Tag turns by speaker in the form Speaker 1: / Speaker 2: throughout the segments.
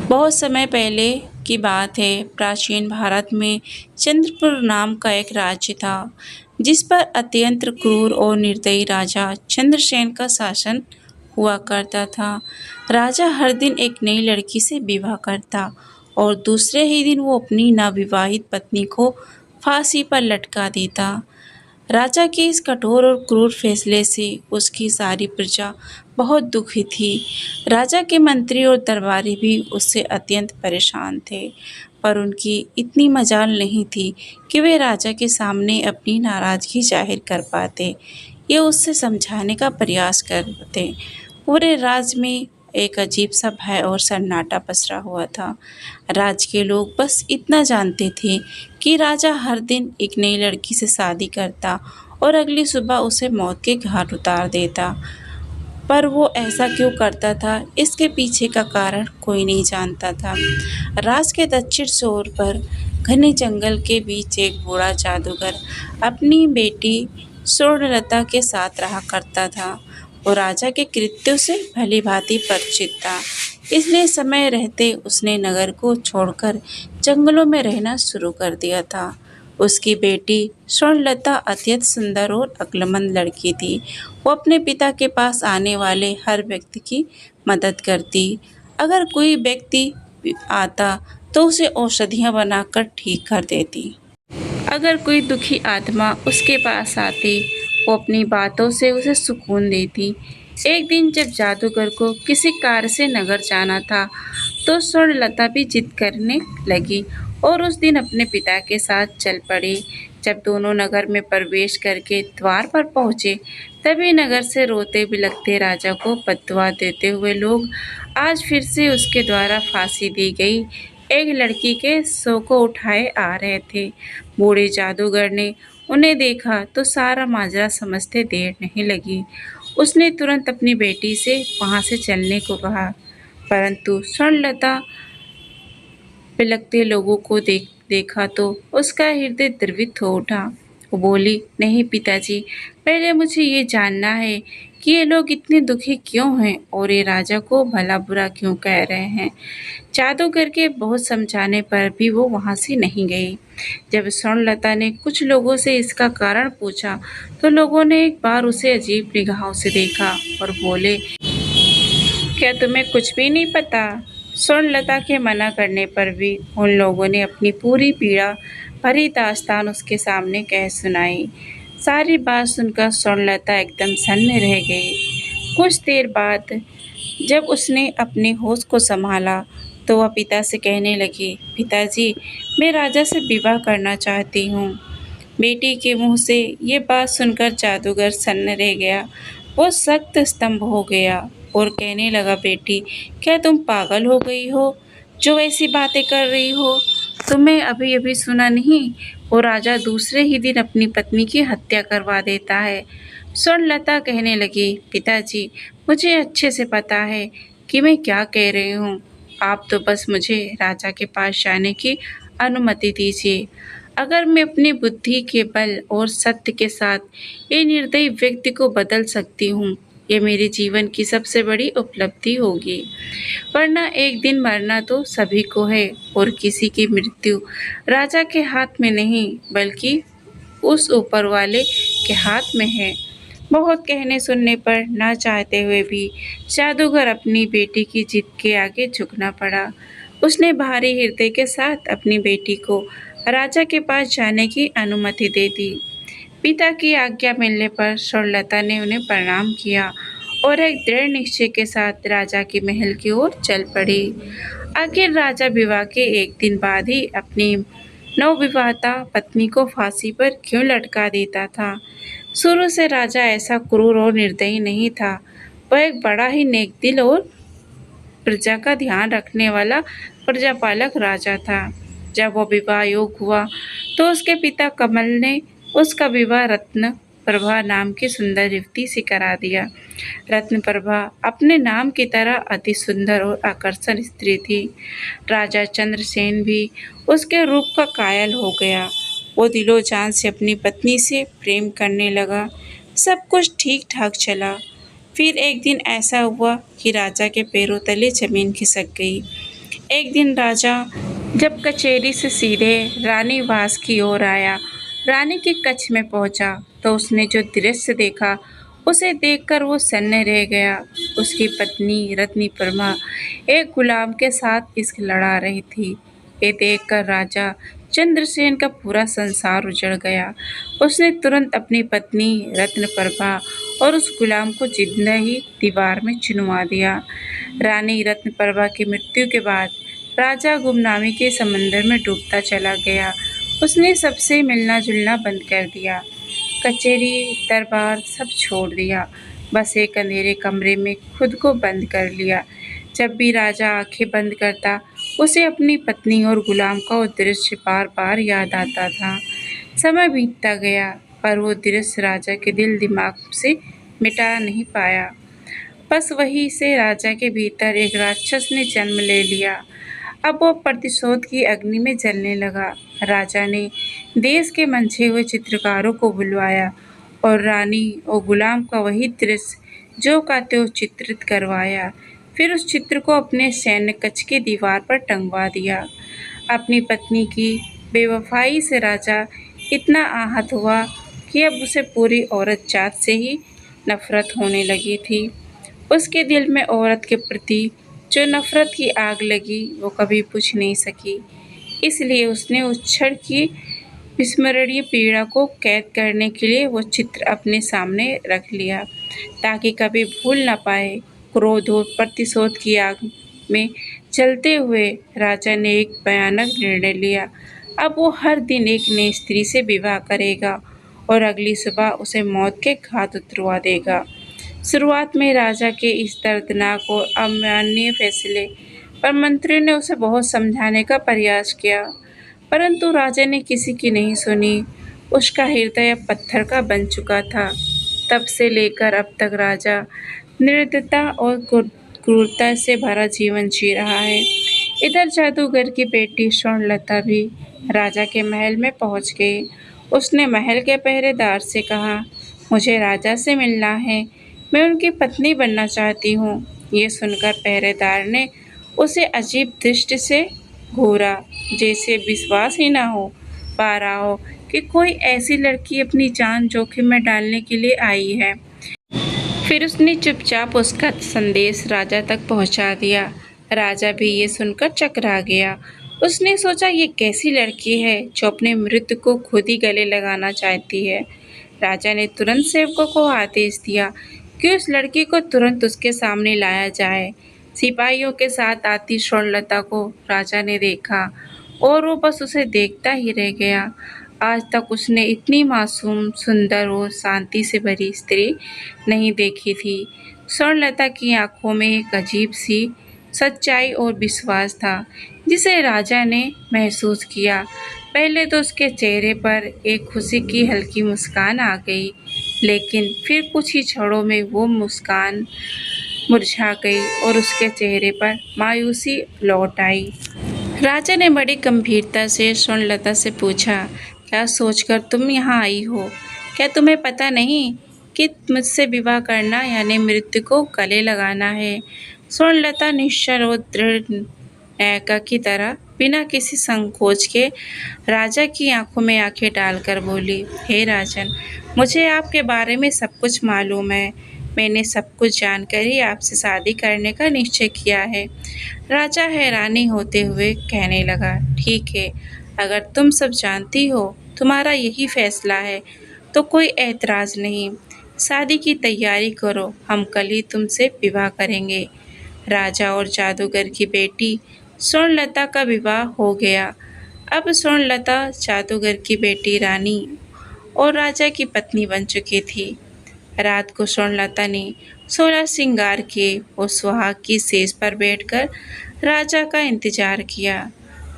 Speaker 1: बहुत समय पहले की बात है। प्राचीन भारत में चंद्रपुर नाम का एक राज्य था, जिस पर अत्यंत क्रूर और निर्दयी राजा चंद्रसेन का शासन हुआ करता था। राजा हर दिन एक नई लड़की से विवाह करता और दूसरे ही दिन वो अपनी नवविवाहित पत्नी को फांसी पर लटका देता। राजा के इस कठोर और क्रूर फैसले से उसकी सारी प्रजा बहुत दुखी थी। राजा के मंत्री और दरबारी भी उससे अत्यंत परेशान थे, पर उनकी इतनी मजाल नहीं थी कि वे राजा के सामने अपनी नाराजगी जाहिर कर पाते। ये उससे समझाने का प्रयास करते। पूरे राज्य में एक अजीब सा भय और सन्नाटा पसरा हुआ था। राज्य के लोग बस इतना जानते थे कि राजा हर दिन एक नई लड़की से शादी करता और अगली सुबह उसे मौत के घाट उतार देता। पर वो ऐसा क्यों करता था, इसके पीछे का कारण कोई नहीं जानता था। राज्य के दक्षिण छोर पर घने जंगल के बीच एक बूढ़ा जादूगर अपनी बेटी स्वर्णलता के साथ रहा करता था। वो राजा के कृत्यों से भली भांति परिचित था, इसलिए समय रहते उसने नगर को छोड़कर जंगलों में रहना शुरू कर दिया था। उसकी बेटी स्वर्णलता अत्यंत सुंदर और अक्लमंद लड़की थी। वो अपने पिता के पास आने वाले हर व्यक्ति की मदद करती। अगर कोई व्यक्ति आता तो उसे औषधियाँ बनाकर ठीक कर देती। अगर कोई दुखी आत्मा उसके पास आती, वो अपनी बातों से उसे सुकून देती। एक दिन जब जादूगर को किसी कार्य से नगर जाना था, तो स्वर्णलता भी जिद करने लगी और उस दिन अपने पिता के साथ चल पड़ी। जब दोनों नगर में प्रवेश करके द्वार पर पहुंचे, तभी नगर से रोते बिलखते राजा को बद्दुआ देते हुए लोग आज फिर से उसके द्वारा फांसी दी गई एक लड़की के शव को उठाए आ रहे थे। बूढ़े जादूगर ने उन्हें देखा तो सारा माजरा समझते देर नहीं लगी। उसने तुरंत अपनी बेटी से वहां से चलने को कहा, परंतु स्वर्णलता बिलखते लोगों को देखा तो उसका हृदय द्रवित हो उठा। वो बोली, नहीं पिताजी, पहले मुझे ये जानना है कि ये लोग इतने दुखी क्यों हैं और ये राजा को भला बुरा क्यों कह रहे हैं। जादूगर के बहुत समझाने पर भी वो वहां से नहीं गई। जब स्वर्णलता ने कुछ लोगों से इसका कारण पूछा, तो लोगों ने एक बार उसे अजीब निगाहों से देखा और बोले, क्या तुम्हें कुछ भी नहीं पता? स्वर्णलता के मना करने पर भी उन लोगों ने अपनी पूरी पीड़ा भरी दास्तान उसके सामने कह सुनाई। सारी बात सुनकर स्वर्णलता एकदम सन्न रह गई। कुछ देर बाद जब उसने अपने होश को संभाला, तो वह पिता से कहने लगी, पिताजी, मैं राजा से विवाह करना चाहती हूँ। बेटी के मुंह से ये बात सुनकर जादूगर सन्न रह गया। वो सख्त स्तंभ हो गया और कहने लगा, बेटी, क्या तुम पागल हो गई हो जो ऐसी बातें कर रही हो? तुम्हें अभी अभी सुना नहीं, वो राजा दूसरे ही दिन अपनी पत्नी की हत्या करवा देता है। स्वर्णलता कहने लगी, पिताजी, मुझे अच्छे से पता है कि मैं क्या कह रही हूँ। आप तो बस मुझे राजा के पास जाने की अनुमति दीजिए। अगर मैं अपनी बुद्धि के बल और सत्य के साथ ये निर्दयी व्यक्ति को बदल सकती हूँ, ये मेरे जीवन की सबसे बड़ी उपलब्धि होगी। वरना एक दिन मरना तो सभी को है और किसी की मृत्यु राजा के हाथ में नहीं, बल्कि उस ऊपर वाले के हाथ में है। बहुत कहने सुनने पर ना चाहते हुए भी जादूगर अपनी बेटी की जिद के आगे झुकना पड़ा। उसने भारी हृदय के साथ अपनी बेटी को राजा के पास जाने की अनुमति दे दी। पिता की आज्ञा मिलने पर स्वर्णलता ने उन्हें प्रणाम किया और एक दृढ़ निश्चय के साथ राजा के महल की ओर चल पड़ी। आखिर राजा विवाह के एक दिन बाद ही अपनी नवविवाहिता पत्नी को फांसी पर क्यों लटका देता था? शुरू से राजा ऐसा क्रूर और निर्दयी नहीं था। वह एक बड़ा ही नेकदिल और प्रजा का ध्यान रखने वाला प्रजापालक राजा था। जब वह विवाह योग हुआ, तो उसके पिता कमल ने उसका विवाह रत्न प्रभा नाम की सुंदर युवती से करा दिया। रत्न प्रभा अपने नाम की तरह अति सुंदर और आकर्षण स्त्री थी। राजा चंद्रसेन भी उसके रूप का कायल हो गया। वो दिलो जान से अपनी पत्नी से प्रेम करने लगा। सब कुछ ठीक ठाक चला। फिर एक दिन ऐसा हुआ कि राजा के पैरों तले जमीन खिसक गई। एक दिन राजा जब कचहरी से सीधे रानी वास की ओर आया, रानी के कक्ष में पहुंचा तो उसने जो दृश्य देखा उसे देखकर वो सन्न रह गया। उसकी पत्नी रत्नीपर्मा एक गुलाम के साथ इश्क लड़ा रही थी। ये देखकर राजा चंद्रसेन का पूरा संसार उजड़ गया। उसने तुरंत अपनी पत्नी रत्नप्रभा और उस गुलाम को जिंदा ही दीवार में चुनवा दिया। रानी रत्नप्रभा की मृत्यु के बाद राजा गुमनामी के समंदर में डूबता चला गया। उसने सबसे मिलना जुलना बंद कर दिया, कचहरी दरबार सब छोड़ दिया, बस एक अंधेरे कमरे में खुद को बंद कर लिया। जब भी राजा आंखें बंद करता उसे अपनी पत्नी और गुलाम का वो दृश्य बार बार याद आता था। समय बीतता गया पर वो दृश्य राजा के दिल दिमाग से मिटा नहीं पाया। बस वहीं से राजा के भीतर एक राक्षस ने जन्म ले लिया। अब वो प्रतिशोध की अग्नि में जलने लगा। राजा ने देश के मंचे हुए चित्रकारों को बुलवाया और रानी और गुलाम का वही दृश्य जो काते वो चित्रित करवाया। फिर उस चित्र को अपने सैन्य कक्ष की दीवार पर टंगवा दिया। अपनी पत्नी की बेवफाई से राजा इतना आहत हुआ कि अब उसे पूरी औरत जात से ही नफरत होने लगी थी। उसके दिल में औरत के प्रति जो नफरत की आग लगी वो कभी बुझ नहीं सकी। इसलिए उसने उस क्षण की विस्मरणीय पीड़ा को कैद करने के लिए वो चित्र अपने सामने रख लिया ताकि कभी भूल न पाए। क्रोध और प्रतिशोध की आग में जलते हुए राजा ने एक भयानक निर्णय लिया। अब वो हर दिन एक नई स्त्री से विवाह करेगा और अगली सुबह उसे मौत के घाट उतरवा देगा। शुरुआत में राजा के इस दर्दनाक और अमानवीय फैसले पर मंत्री ने उसे बहुत समझाने का प्रयास किया, परंतु राजा ने किसी की नहीं सुनी। उसका हृदय अब पत्थर का बन चुका था। तब से लेकर अब तक राजा निर्दयता और क्रूरता से भरा जीवन जी रहा है। इधर जादूगर की बेटी स्वर्णलता भी राजा के महल में पहुंच गई। उसने महल के पहरेदार से कहा, मुझे राजा से मिलना है, मैं उनकी पत्नी बनना चाहती हूँ। ये सुनकर पहरेदार ने उसे अजीब दृष्टि से घूरा, जैसे विश्वास ही ना हो पा रहा हो कि कोई ऐसी लड़की अपनी जान जोखिम में डालने के लिए आई है। फिर उसने चुपचाप उसका संदेश राजा तक पहुंचा दिया। राजा भी ये सुनकर चकरा गया। उसने सोचा, ये कैसी लड़की है जो अपने मृत्यु को खुद ही गले लगाना चाहती है। राजा ने तुरंत सेवकों को आदेश दिया कि उस लड़की को तुरंत उसके सामने लाया जाए। सिपाहियों के साथ आती स्वर्णलता को राजा ने देखा और वो बस उसे देखता ही रह गया। आज तक उसने इतनी मासूम, सुंदर और शांति से भरी स्त्री नहीं देखी थी। स्वर्णलता की आंखों में एक अजीब सी सच्चाई और विश्वास था जिसे राजा ने महसूस किया। पहले तो उसके चेहरे पर एक खुशी की हल्की मुस्कान आ गई, लेकिन फिर कुछ ही क्षणों में वो मुस्कान मुरझा गई और उसके चेहरे पर मायूसी लौट आई। राजा ने बड़ी गंभीरता से स्वर्णलता से पूछा, क्या सोचकर तुम यहाँ आई हो? क्या तुम्हें पता नहीं कि मुझसे विवाह करना यानी मृत्यु को गले लगाना है? स्वर्णलता निश्चल और दृढ़ नायिका की तरह बिना किसी संकोच के राजा की आंखों में आंखें डालकर बोली, हे राजन, मुझे आपके बारे में सब कुछ मालूम है। मैंने सब कुछ जानकर ही आपसे शादी करने का निश्चय किया है। राजा हैरानी होते हुए कहने लगा, ठीक है, अगर तुम सब जानती हो, तुम्हारा यही फैसला है, तो कोई ऐतराज़ नहीं। शादी की तैयारी करो, हम कल ही तुमसे विवाह करेंगे। राजा और जादूगर की बेटी स्वर्णलता का विवाह हो गया। अब स्वर्णलता जादूगर की बेटी रानी और राजा की पत्नी बन चुकी थी। रात को स्वर्णलता ने 16 श्रृंगार किए और सुहाग की सेज पर बैठकर राजा का इंतजार किया।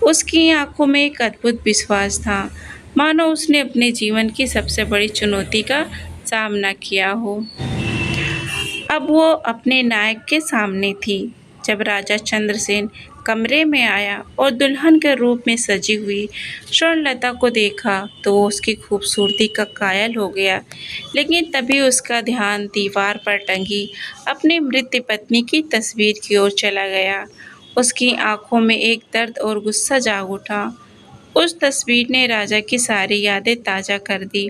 Speaker 1: उसकी आंखों में एक अद्भुत विश्वास था, मानो उसने अपने जीवन की सबसे बड़ी चुनौती का सामना किया हो। अब वो अपने नायक के सामने थी। जब राजा चंद्रसेन कमरे में आया और दुल्हन के रूप में सजी हुई स्वर्णलता को देखा तो वो उसकी खूबसूरती का कायल हो गया। लेकिन तभी उसका ध्यान दीवार पर टंगी अपनी मृत पत्नी की तस्वीर की ओर चला गया। उसकी आंखों में एक दर्द और गुस्सा जाग उठा। उस तस्वीर ने राजा की सारी यादें ताज़ा कर दी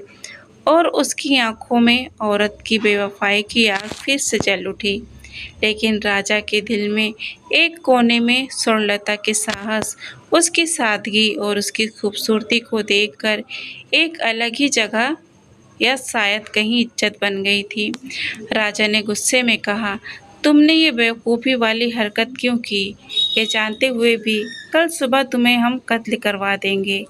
Speaker 1: और उसकी आंखों में औरत की बेवफाई की आग फिर से जल उठी। लेकिन राजा के दिल में एक कोने में स्वर्णलता के साहस, उसकी सादगी और उसकी खूबसूरती को देखकर एक अलग ही जगह या शायद कहीं इज्जत बन गई थी। राजा ने गुस्से में कहा, तुमने ये बेवकूफ़ी वाली हरकत क्यों की? ये जानते हुए भी कल सुबह तुम्हें हम कत्ल करवा देंगे।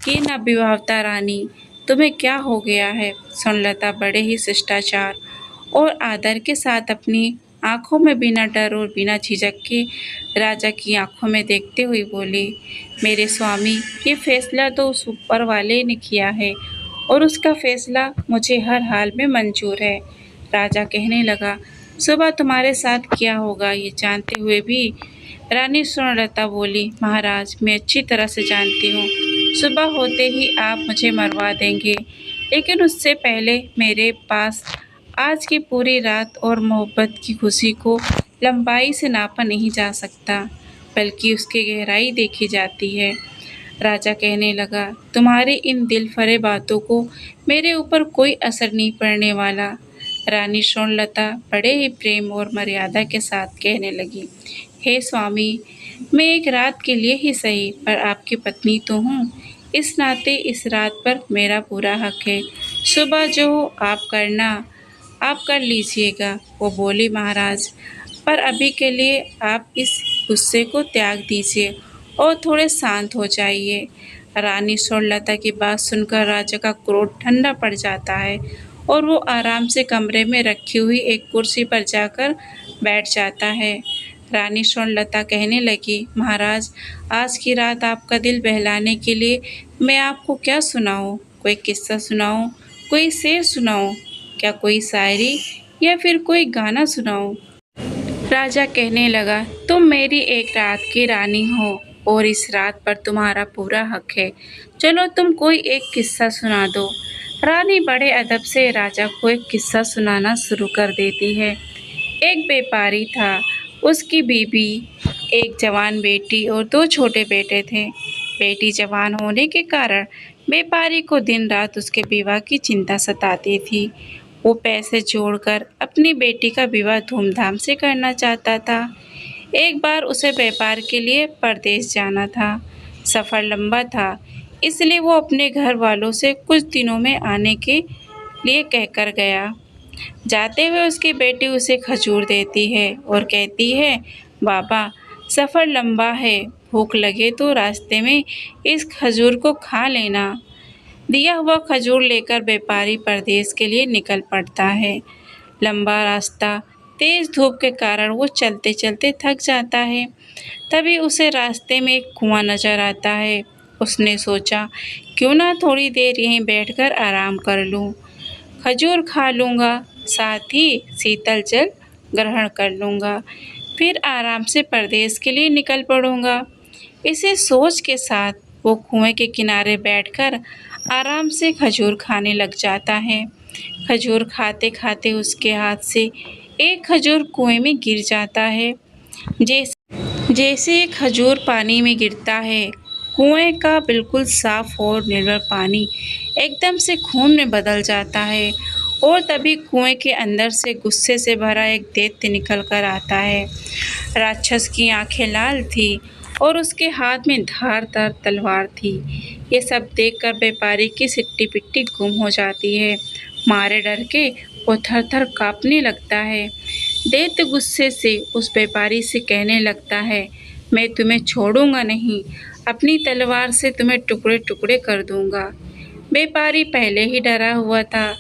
Speaker 1: ये नवविवाहिता रानी, तुम्हें क्या हो गया है? स्वर्णलता बड़े ही शिष्टाचार और आदर के साथ अपनी आंखों में बिना डर और बिना झिझक के राजा की आंखों में देखते हुए बोली, मेरे स्वामी, ये फैसला तो उस ऊपर वाले ने किया है और उसका फैसला मुझे हर हाल में मंजूर है। राजा कहने लगा, सुबह तुम्हारे साथ क्या होगा ये जानते हुए भी? रानी स्वर्णलता बोली, महाराज, मैं अच्छी तरह से जानती हूँ। सुबह होते ही आप मुझे मरवा देंगे, लेकिन उससे पहले मेरे पास आज की पूरी रात और मोहब्बत की खुशी को लंबाई से नापा नहीं जा सकता, बल्कि उसकी गहराई देखी जाती है। राजा कहने लगा, तुम्हारी इन दिल फरे बातों को मेरे ऊपर कोई असर नहीं पड़ने वाला। रानी स्वर्णलता बड़े ही प्रेम और मर्यादा के साथ कहने लगी, हे स्वामी, मैं एक रात के लिए ही सही पर आपकी पत्नी तो हूँ। इस नाते इस रात पर मेरा पूरा हक है। सुबह जो आप करना आप कर लीजिएगा। वो बोली, महाराज, पर अभी के लिए आप इस गुस्से को त्याग दीजिए और थोड़े शांत हो जाइए। रानी स्वर्णलता की बात सुनकर राजा का क्रोध ठंडा पड़ जाता है और वो आराम से कमरे में रखी हुई एक कुर्सी पर जाकर बैठ जाता है। रानी स्वर्णलता कहने लगी, महाराज, आज की रात आपका दिल बहलाने के लिए मैं आपको क्या सुनाऊं? कोई किस्सा सुनाऊं? कोई शेर सुनाऊं? क्या कोई शायरी या फिर कोई गाना सुनाऊं? राजा कहने लगा, तुम मेरी एक रात की रानी हो और इस रात पर तुम्हारा पूरा हक है। चलो तुम कोई एक किस्सा सुना दो। रानी बड़े अदब से राजा को एक किस्सा सुनाना शुरू कर देती है। एक व्यापारी था, उसकी बीवी, एक जवान बेटी और दो छोटे बेटे थे। बेटी जवान होने के कारण व्यापारी को दिन रात उसके विवाह की चिंता सताती थी। वो पैसे जोड़कर अपनी बेटी का विवाह धूमधाम से करना चाहता था। एक बार उसे व्यापार के लिए परदेश जाना था। सफ़र लंबा था, इसलिए वो अपने घर वालों से कुछ दिनों में आने के लिए कहकर गया। जाते हुए उसकी बेटी उसे खजूर देती है और कहती है, बाबा, सफ़र लंबा है, भूख लगे तो रास्ते में इस खजूर को खा लेना। दिया हुआ खजूर लेकर व्यापारी परदेश के लिए निकल पड़ता है। लंबा रास्ता, तेज धूप के कारण वो चलते चलते थक जाता है। तभी उसे रास्ते में एक कुआं नजर आता है। उसने सोचा, क्यों ना थोड़ी देर यहीं बैठकर आराम कर लूं। खजूर खा लूँगा, साथ ही शीतल जल ग्रहण कर लूँगा, फिर आराम से परदेश के लिए निकल पड़ूँगा। इसी सोच के साथ वो कुएं के किनारे बैठकर आराम से खजूर खाने लग जाता है। खजूर खाते खाते उसके हाथ से एक खजूर कुएं में गिर जाता है। जैसे जैसे खजूर पानी में गिरता है, कुएं का बिल्कुल साफ और निर्मल पानी एकदम से खून में बदल जाता है और तभी कुएं के अंदर से गुस्से से भरा एक दैत्य निकल कर आता है। राक्षस की आंखें लाल थी और उसके हाथ में धारदार तलवार थी। ये सब देखकर व्यापारी की सिट्टी पिट्टी गुम हो जाती है। मारे डर के वो थर थर कांपने लगता है। दैत्य गुस्से से उस व्यापारी से कहने लगता है, मैं तुम्हें छोड़ूंगा नहीं, अपनी तलवार से तुम्हें टुकड़े टुकड़े कर दूंगा। व्यापारी पहले ही डरा हुआ था।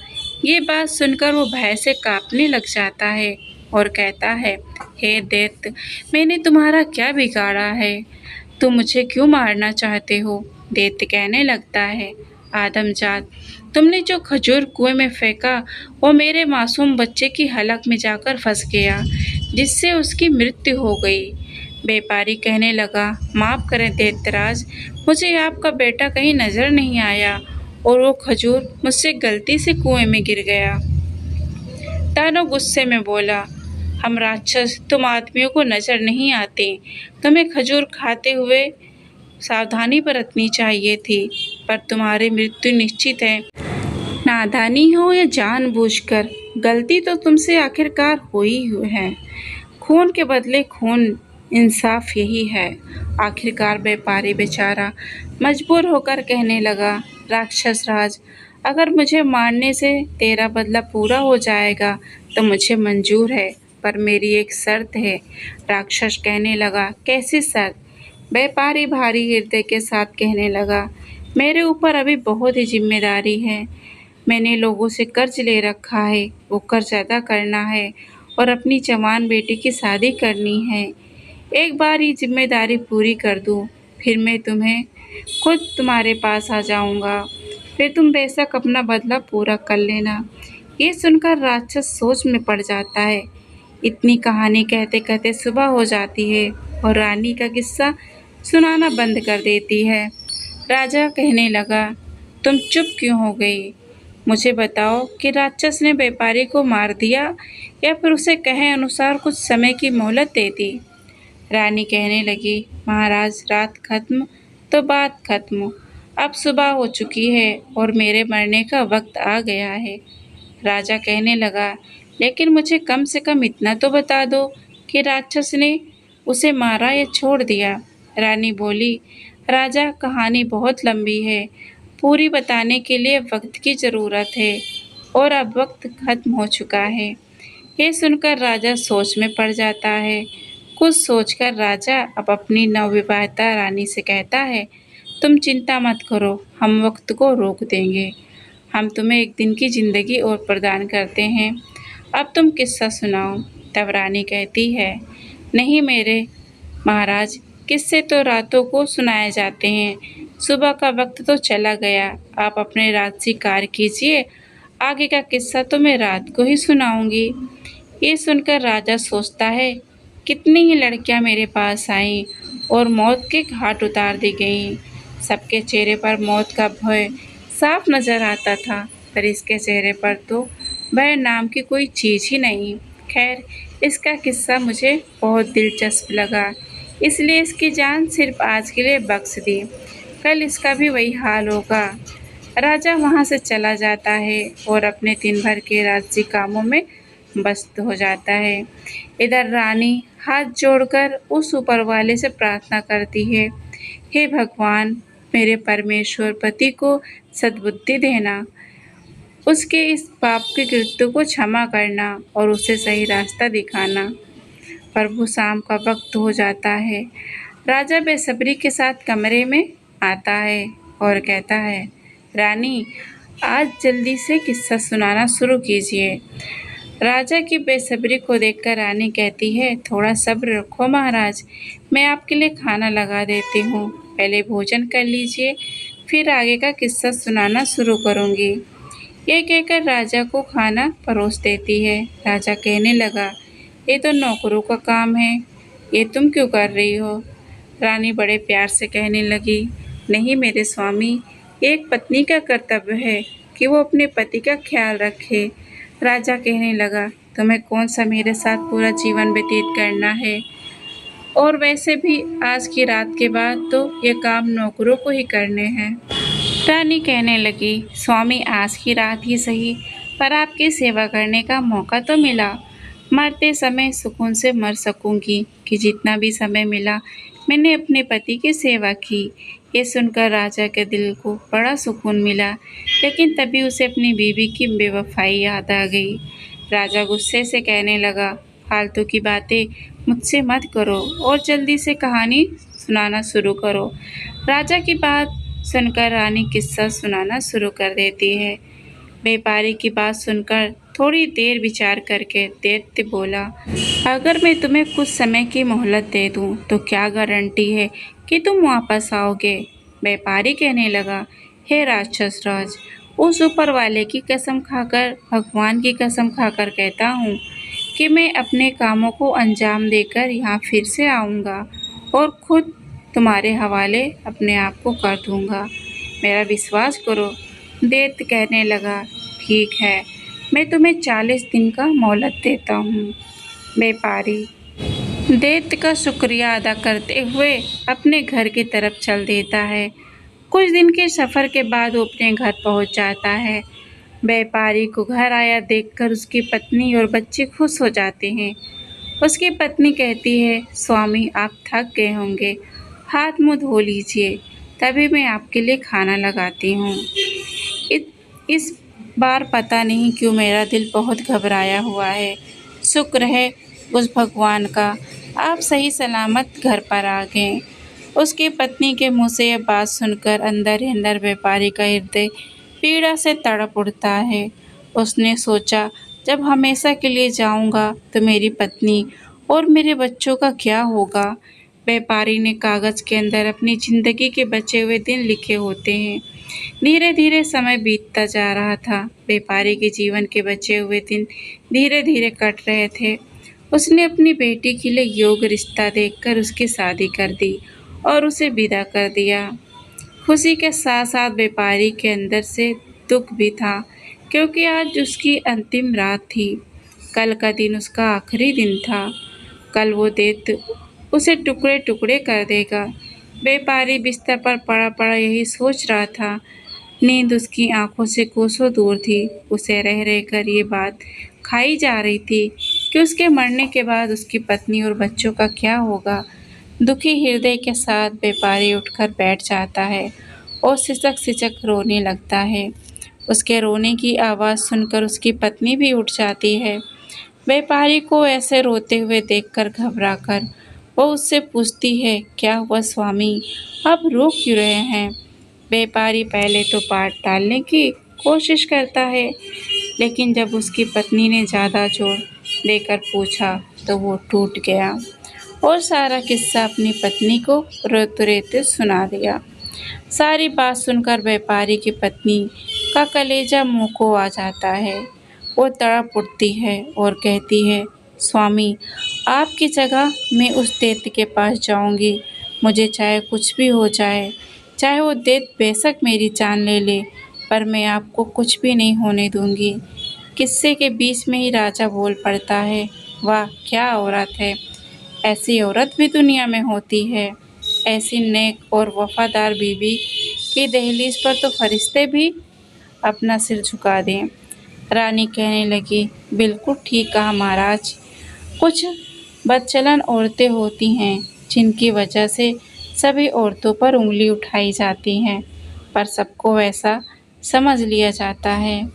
Speaker 1: ये बात सुनकर वो भय से कांपने लग जाता है और कहता है, हे दैत्य, मैंने तुम्हारा क्या बिगाड़ा है? तुम मुझे क्यों मारना चाहते हो? दैत्य कहने लगता है, आदमजात, तुमने जो खजूर कुएं में फेंका वो मेरे मासूम बच्चे की हलक में जाकर फंस गया, जिससे उसकी मृत्यु हो गई। व्यापारी कहने लगा, माफ़ करें दैत्यराज, मुझे आपका बेटा कहीं नज़र नहीं आया और वो खजूर मुझसे गलती से कुएं में गिर गया। दानव गुस्से में बोला, हम राक्षस तुम आदमियों को नजर नहीं आते। तुम्हें खजूर खाते हुए सावधानी बरतनी चाहिए थी, पर तुम्हारी मृत्यु निश्चित है। नादानी हो या जानबूझकर, गलती तो तुमसे आखिरकार हुई है। खून के बदले खून, इंसाफ यही है। आखिरकार व्यापारी बेचारा मजबूर होकर कहने लगा, राक्षस राज, अगर मुझे मारने से तेरा बदला पूरा हो जाएगा तो मुझे मंजूर है, पर मेरी एक शर्त है। राक्षस कहने लगा, कैसी शर्त? व्यापारी भारी हृदय के साथ कहने लगा, मेरे ऊपर अभी बहुत ही जिम्मेदारी है। मैंने लोगों से कर्ज ले रखा है, वो कर्ज अदा करना है और अपनी जवान बेटी की शादी करनी है। एक बार ये जिम्मेदारी पूरी कर दूं, फिर मैं तुम्हें खुद तुम्हारे पास आ जाऊंगा। फिर तुम बेशक अपना बदला पूरा कर लेना। ये सुनकर राक्षस सोच में पड़ जाता है। इतनी कहानी कहते कहते सुबह हो जाती है और रानी का किस्सा सुनाना बंद कर देती है। राजा कहने लगा, तुम चुप क्यों हो गई? मुझे बताओ कि राक्षस ने व्यापारी को मार दिया या फिर उसे कहे अनुसार कुछ समय की मोहलत दे दी? रानी कहने लगी, महाराज, रात खत्म तो बात खत्म। अब सुबह हो चुकी है और मेरे मरने का वक्त आ गया है। राजा कहने लगा, लेकिन मुझे कम से कम इतना तो बता दो कि राक्षस ने उसे मारा या छोड़ दिया। रानी बोली, राजा, कहानी बहुत लंबी है, पूरी बताने के लिए वक्त की जरूरत है और अब वक्त खत्म हो चुका है। ये सुनकर राजा सोच में पड़ जाता है। कुछ सोचकर राजा अब अपनी नवविवाहिता रानी से कहता है, तुम चिंता मत करो, हम वक्त को रोक देंगे। हम तुम्हें एक दिन की जिंदगी और प्रदान करते हैं। अब तुम किस्सा सुनाओ। तब रानी कहती है, नहीं मेरे महाराज, किस्से तो रातों को सुनाए जाते हैं। सुबह का वक्त तो चला गया, आप अपने राजसी कार्य कीजिए। आगे का किस्सा तो मैं रात को ही सुनाऊंगी। ये सुनकर राजा सोचता है, कितनी ही लड़कियां मेरे पास आईं और मौत के घाट उतार दी गईं। सबके चेहरे पर मौत का भय साफ नजर आता था, पर इसके चेहरे पर तो भय नाम की कोई चीज ही नहीं। खैर, इसका किस्सा मुझे बहुत दिलचस्प लगा, इसलिए इसकी जान सिर्फ आज के लिए बख्श दी। कल इसका भी वही हाल होगा। राजा वहां से चला जाता है और अपने दिन भर के राजसी कामों में व्यस्त हो जाता है। इधर रानी हाथ जोड़कर उस ऊपर वाले से प्रार्थना करती है, हे भगवान, मेरे परमेश्वर पति को सद्बुद्धि देना, उसके इस पाप के कृत्य को क्षमा करना और उसे सही रास्ता दिखाना। प्रभु, शाम का वक्त हो जाता है। राजा बेसब्री के साथ कमरे में आता है और कहता है, रानी, आज जल्दी से किस्सा सुनाना शुरू कीजिए। राजा की बेसब्री को देखकर रानी कहती है, थोड़ा सब्र रखो महाराज, मैं आपके लिए खाना लगा देती हूँ। पहले भोजन कर लीजिए, फिर आगे का किस्सा सुनाना शुरू करूँगी। ये कहकर राजा को खाना परोस देती है। राजा कहने लगा, ये तो नौकरों का काम है, ये तुम क्यों कर रही हो? रानी बड़े प्यार से कहने लगी, नहीं मेरे स्वामी, एक पत्नी का कर्तव्य है कि वो अपने पति का ख्याल रखे। राजा कहने लगा, तुम्हें कौन सा मेरे साथ पूरा जीवन व्यतीत करना है, और वैसे भी आज की रात के बाद तो ये काम नौकरों को ही करने हैं। रानी कहने लगी, स्वामी, आज की रात ही सही, पर आपकी सेवा करने का मौका तो मिला। मरते समय सुकून से मर सकूंगी कि जितना भी समय मिला मैंने अपने पति की सेवा की। ये सुनकर राजा के दिल को बड़ा सुकून मिला, लेकिन तभी उसे अपनी बीवी की बेवफाई याद आ गई। राजा गुस्से से कहने लगा, फालतू की बातें मुझसे मत करो और जल्दी से कहानी सुनाना शुरू करो। राजा की बात सुनकर रानी किस्सा सुनाना शुरू कर देती है। व्यापारी की बात सुनकर थोड़ी देर विचार करके दैत्य बोला, अगर मैं तुम्हें कुछ समय की मोहलत दे दूं तो क्या गारंटी है कि तुम वापस आओगे? व्यापारी कहने लगा, हे राक्षस राज, उस ऊपर वाले की कसम खाकर, भगवान की कसम खाकर कहता हूँ कि मैं अपने कामों को अंजाम देकर यहाँ फिर से आऊँगा और खुद तुम्हारे हवाले अपने आप को कर दूँगा। मेरा विश्वास करो। दैत्य कहने लगा, ठीक है, मैं तुम्हें 40 दिन का मोहलत देता हूँ। व्यापारी दैत्य का शुक्रिया अदा करते हुए अपने घर की तरफ चल देता है। कुछ दिन के सफर के बाद वो अपने घर पहुंच जाता है। व्यापारी को घर आया देखकर उसकी पत्नी और बच्चे खुश हो जाते हैं। उसकी पत्नी कहती है, स्वामी आप थक गए होंगे, हाथ मुंह धो लीजिए, तभी मैं आपके लिए खाना लगाती हूँ। इस बार पता नहीं क्यों मेरा दिल बहुत घबराया हुआ है। शुक्र है उस भगवान का, आप सही सलामत घर पर आ गए। उसकी पत्नी के मुंह से यह बात सुनकर अंदर ही अंदर व्यापारी का हृदय पीड़ा से तड़प उठता है। उसने सोचा, जब हमेशा के लिए जाऊंगा तो मेरी पत्नी और मेरे बच्चों का क्या होगा। व्यापारी ने कागज के अंदर अपनी जिंदगी के बचे हुए दिन लिखे होते हैं। धीरे धीरे समय बीतता जा रहा था। व्यापारी के जीवन के बचे हुए दिन धीरे धीरे कट रहे थे। उसने अपनी बेटी के लिए योग्य रिश्ता देखकर उसकी शादी कर दी और उसे विदा कर दिया। खुशी के साथ साथ व्यापारी के अंदर से दुख भी था, क्योंकि आज उसकी अंतिम रात थी। कल का दिन उसका आखिरी दिन था। कल वो दैत्य उसे टुकड़े टुकड़े कर देगा। व्यापारी बिस्तर पर पड़ा पड़ा यही सोच रहा था। नींद उसकी आंखों से कोसों दूर थी। उसे रह रहकर ये बात खाई जा रही थी कि उसके मरने के बाद उसकी पत्नी और बच्चों का क्या होगा। दुखी हृदय के साथ व्यापारी उठकर बैठ जाता है और सिसक सिसक रोने लगता है। उसके रोने की आवाज़ सुनकर उसकी पत्नी भी उठ जाती है। व्यापारी को ऐसे रोते हुए देखकर घबराकर वो उससे पूछती है, क्या हुआ स्वामी, आप रो क्यों रहे हैं। व्यापारी पहले तो बात टालने की कोशिश करता है, लेकिन जब उसकी पत्नी ने ज़्यादा जोर देकर पूछा तो वो टूट गया और सारा किस्सा अपनी पत्नी को रोते रोते सुना दिया। सारी बात सुनकर व्यापारी की पत्नी का कलेजा मुंह को आ जाता है। वो तड़प उठती है और कहती है, स्वामी आपकी जगह मैं उस दैत्य के पास जाऊंगी। मुझे चाहे कुछ भी हो जाए, चाहे वो दैत्य बेशक मेरी जान ले ले, पर मैं आपको कुछ भी नहीं होने दूंगी। किस्से के बीच में ही राजा बोल पड़ता है, वाह क्या औरत है, ऐसी औरत भी दुनिया में होती है। ऐसी नेक और वफादार बीवी की दहलीज पर तो फरिश्ते भी अपना सिर झुका दें। रानी कहने लगी, बिल्कुल ठीक कहा महाराज। कुछ बदचलन औरतें होती हैं जिनकी वजह से सभी औरतों पर उंगली उठाई जाती हैं, पर सबको ऐसा समझ लिया जाता है।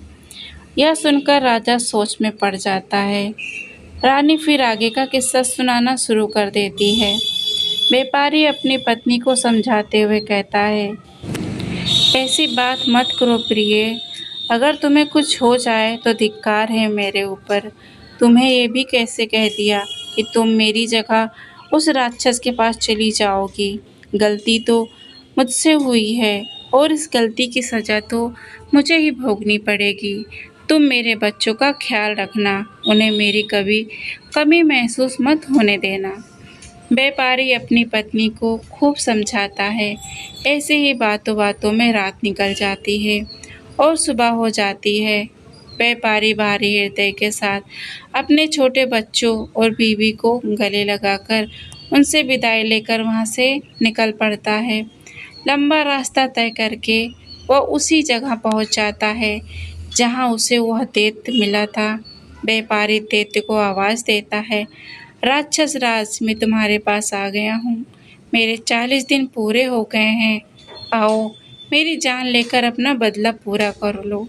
Speaker 1: यह सुनकर राजा सोच में पड़ जाता है। रानी फिर आगे का किस्सा सुनाना शुरू कर देती है। व्यापारी अपनी पत्नी को समझाते हुए कहता है, ऐसी बात मत करो प्रिय, अगर तुम्हें कुछ हो जाए तो धिक्कार है मेरे ऊपर। तुम्हें ये भी कैसे कह दिया कि तुम मेरी जगह उस राक्षस के पास चली जाओगी। गलती तो मुझसे हुई है और इस गलती की सज़ा तो मुझे ही भोगनी पड़ेगी। तुम मेरे बच्चों का ख्याल रखना, उन्हें मेरी कभी कमी महसूस मत होने देना। व्यापारी अपनी पत्नी को खूब समझाता है। ऐसे ही बातों बातों में रात निकल जाती है और सुबह हो जाती है। व्यापारी भारी हृदय के साथ अपने छोटे बच्चों और बीवी को गले लगाकर उनसे विदाई लेकर वहाँ से निकल पड़ता है। लंबा रास्ता तय करके वह उसी जगह पहुँच जाता है जहाँ उसे वह दैत्य मिला था। व्यापारी दैत्य को आवाज़ देता है, राक्षस राज मैं तुम्हारे पास आ गया हूँ। मेरे 40 दिन पूरे हो गए हैं। आओ मेरी जान लेकर अपना बदला पूरा कर लो।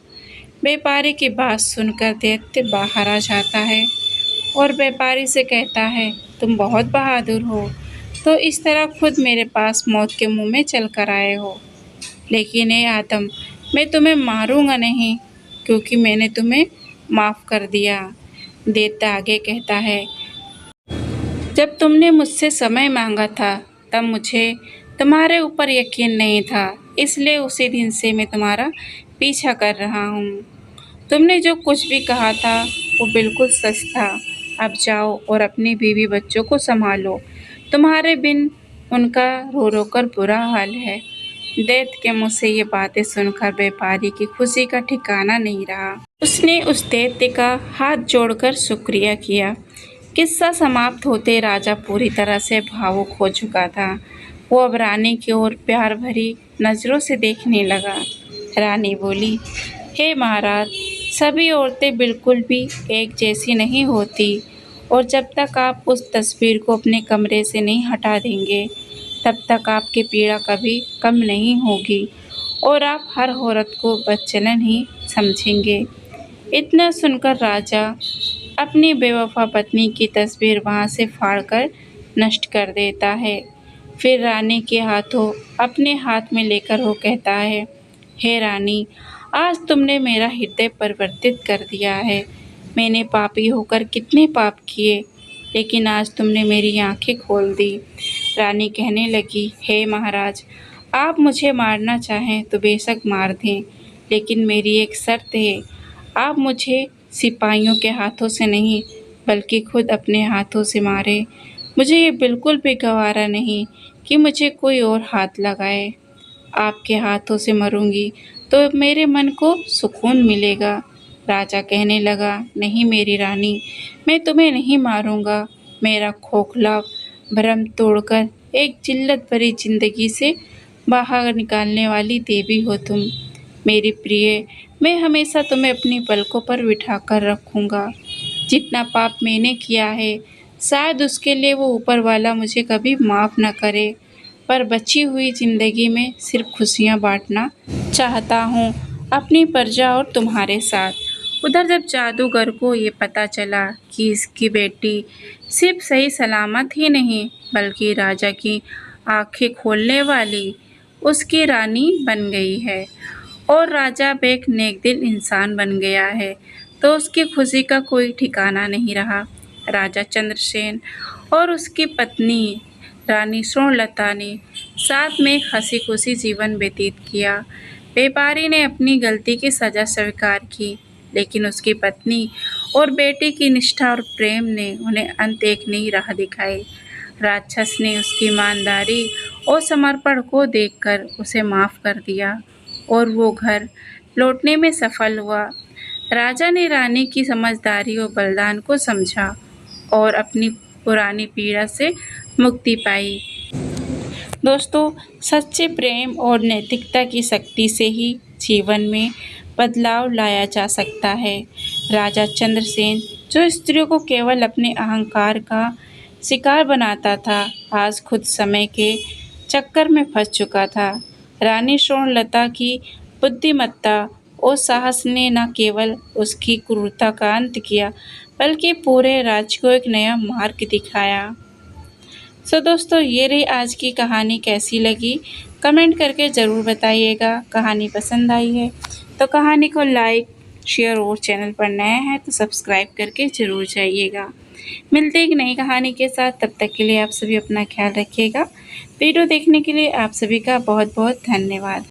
Speaker 1: व्यापारी की बात सुनकर दैत्य बाहर आ जाता है और व्यापारी से कहता है, तुम बहुत बहादुर हो, तो इस तरह खुद मेरे पास मौत के मुंह में चल कर आए हो। लेकिन ए आदम, मैं तुम्हें मारूंगा नहीं, क्योंकि मैंने तुम्हें माफ़ कर दिया। दैत्य आगे कहता है, जब तुमने मुझसे समय मांगा था तब मुझे तुम्हारे ऊपर यकीन नहीं था, इसलिए उसी दिन से मैं तुम्हारा पीछा कर रहा हूँ। तुमने जो कुछ भी कहा था वो बिल्कुल सच था। अब जाओ और अपनी बीवी बच्चों को संभालो, तुम्हारे बिन उनका रो रो कर बुरा हाल है। दैत्य के मुँह से ये बातें सुनकर व्यापारी की खुशी का ठिकाना नहीं रहा। उसने उस दैत्य का हाथ जोड़कर शुक्रिया किया। किस्सा समाप्त होते राजा पूरी तरह से भावुक हो चुका था। वो अब रानी की ओर प्यार भरी नजरों से देखने लगा। रानी बोली, हे महाराज, सभी औरतें बिल्कुल भी एक जैसी नहीं होती, और जब तक आप उस तस्वीर को अपने कमरे से नहीं हटा देंगे, तब तक आपकी पीड़ा कभी कम नहीं होगी और आप हर औरत को बदचलन ही समझेंगे। इतना सुनकर राजा अपनी बेवफा पत्नी की तस्वीर वहां से फाड़कर नष्ट कर देता है। फिर रानी के हाथों अपने हाथ में लेकर वो कहता है, हे रानी, आज तुमने मेरा हृदय परिवर्तित कर दिया है। मैंने पापी होकर कितने पाप किए, लेकिन आज तुमने मेरी आंखें खोल दी। रानी कहने लगी, हे महाराज, आप मुझे मारना चाहें तो बेशक मार दें, लेकिन मेरी एक शर्त है। आप मुझे सिपाहियों के हाथों से नहीं, बल्कि खुद अपने हाथों से मारे। मुझे ये बिल्कुल भी गवारा नहीं कि मुझे कोई और हाथ लगाए। आपके हाथों से मरूंगी तो मेरे मन को सुकून मिलेगा। राजा कहने लगा, नहीं मेरी रानी, मैं तुम्हें नहीं मारूंगा। मेरा खोखला भ्रम तोड़कर एक जिल्लत भरी जिंदगी से बाहर निकालने वाली देवी हो तुम। मेरी प्रिय, मैं हमेशा तुम्हें अपनी पलकों पर बिठा कर रखूंगा। जितना पाप मैंने किया है, शायद उसके लिए वो ऊपर वाला मुझे कभी माफ़ न करे, पर बची हुई जिंदगी में सिर्फ खुशियाँ बांटना चाहता हूँ अपनी प्रजा और तुम्हारे साथ। उधर जब जादूगर को ये पता चला कि इसकी बेटी सिर्फ सही सलामत ही नहीं, बल्कि राजा की आंखें खोलने वाली उसकी रानी बन गई है और राजा अब एक नेकदिल इंसान बन गया है, तो उसकी खुशी का कोई ठिकाना नहीं रहा। राजा चंद्रसेन और उसकी पत्नी रानी स्वर्णलता ने साथ में हंसी खुशी जीवन व्यतीत किया। व्यापारी ने अपनी गलती की सजा स्वीकार की, लेकिन उसकी पत्नी और बेटी की निष्ठा और प्रेम ने उन्हें अंत एक नई राह दिखाई। राक्षस ने उसकी ईमानदारी और समर्पण को देखकर उसे माफ कर दिया और वो घर लौटने में सफल हुआ। राजा ने रानी की समझदारी और बलिदान को समझा और अपनी पुरानी पीड़ा से मुक्ति पाई। दोस्तों, सच्चे प्रेम और नैतिकता की शक्ति से ही जीवन में बदलाव लाया जा सकता है। राजा चंद्रसेन, जो स्त्रियों को केवल अपने अहंकार का शिकार बनाता था, आज खुद समय के चक्कर में फंस चुका था। रानी स्वर्णलता की बुद्धिमत्ता और साहस ने न केवल उसकी क्रूरता का अंत किया, बल्कि पूरे राज्य को एक नया मार्ग दिखाया। दोस्तों, ये रही आज की कहानी। कैसी लगी कमेंट करके ज़रूर बताइएगा। कहानी पसंद आई है तो कहानी को लाइक, शेयर और चैनल पर नया है तो सब्सक्राइब करके ज़रूर जाइएगा। मिलते एक नई कहानी के साथ, तब तक के लिए आप सभी अपना ख्याल रखिएगा। वीडियो देखने के लिए आप सभी का बहुत बहुत धन्यवाद।